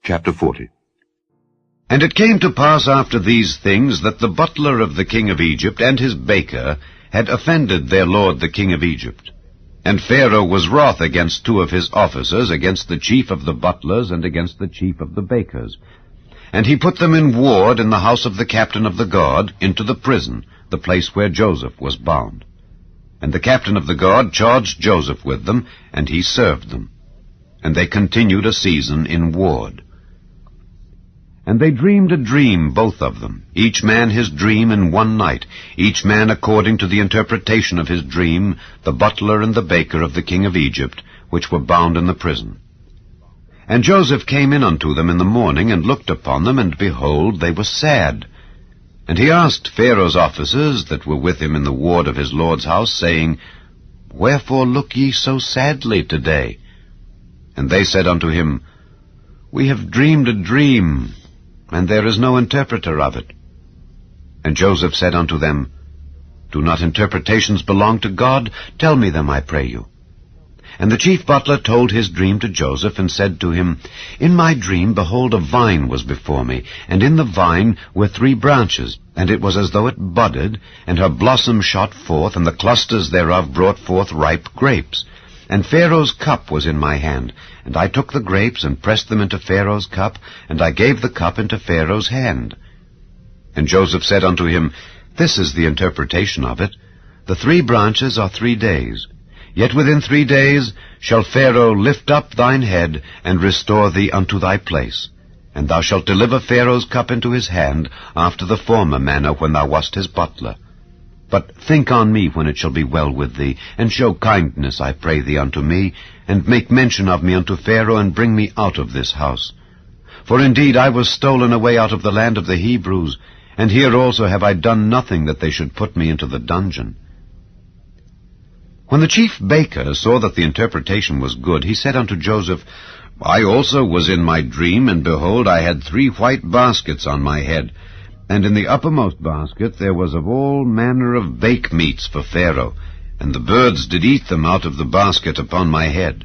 Chapter 40. And it came to pass after these things that the butler of the king of Egypt and his baker had offended their lord the king of Egypt. And Pharaoh was wroth against two of his officers, against the chief of the butlers and against the chief of the bakers. And he put them in ward in the house of the captain of the guard, into the prison, the place where Joseph was bound. And the captain of the guard charged Joseph with them, and he served them. And they continued a season in ward. And they dreamed a dream, both of them, each man his dream in one night, each man according to the interpretation of his dream, the butler and the baker of the king of Egypt, which were bound in the prison. And Joseph came in unto them in the morning, and looked upon them, and behold, they were sad. And he asked Pharaoh's officers that were with him in the ward of his lord's house, saying, Wherefore look ye so sadly today? And they said unto him, We have dreamed a dream, and there is no interpreter of it. And Joseph said unto them, Do not interpretations belong to God? Tell me them, I pray you. And the chief butler told his dream to Joseph, and said to him, In my dream, behold, a vine was before me, and in the vine were 3 branches, and it was as though it budded, and her blossom shot forth, and the clusters thereof brought forth ripe grapes. And Pharaoh's cup was in my hand, and I took the grapes, and pressed them into Pharaoh's cup, and I gave the cup into Pharaoh's hand. And Joseph said unto him, This is the interpretation of it. The 3 branches are 3 days. Yet within 3 days shall Pharaoh lift up thine head, and restore thee unto thy place. And thou shalt deliver Pharaoh's cup into his hand, after the former manner when thou wast his butler. But think on me when it shall be well with thee, and show kindness, I pray thee, unto me, and make mention of me unto Pharaoh, and bring me out of this house. For indeed I was stolen away out of the land of the Hebrews, and here also have I done nothing that they should put me into the dungeon. When the chief baker saw that the interpretation was good, he said unto Joseph, I also was in my dream, and behold, I had 3 white baskets on my head, and in the uppermost basket there was of all manner of bake meats for Pharaoh, and the birds did eat them out of the basket upon my head.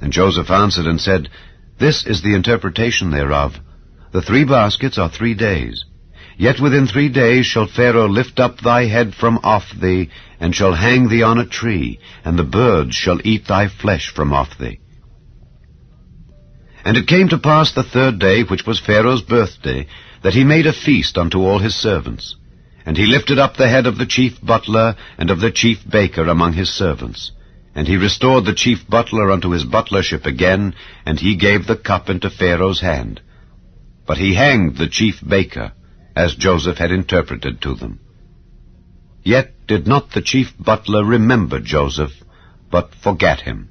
And Joseph answered and said, This is the interpretation thereof. The 3 baskets are 3 days. Yet within 3 days shall Pharaoh lift up thy head from off thee, and shall hang thee on a tree, and the birds shall eat thy flesh from off thee. And it came to pass the 3rd day, which was Pharaoh's birthday, that he made a feast unto all his servants. And he lifted up the head of the chief butler and of the chief baker among his servants. And he restored the chief butler unto his butlership again, and he gave the cup into Pharaoh's hand. But he hanged the chief baker, as Joseph had interpreted to them. Yet did not the chief butler remember Joseph, but forgat him.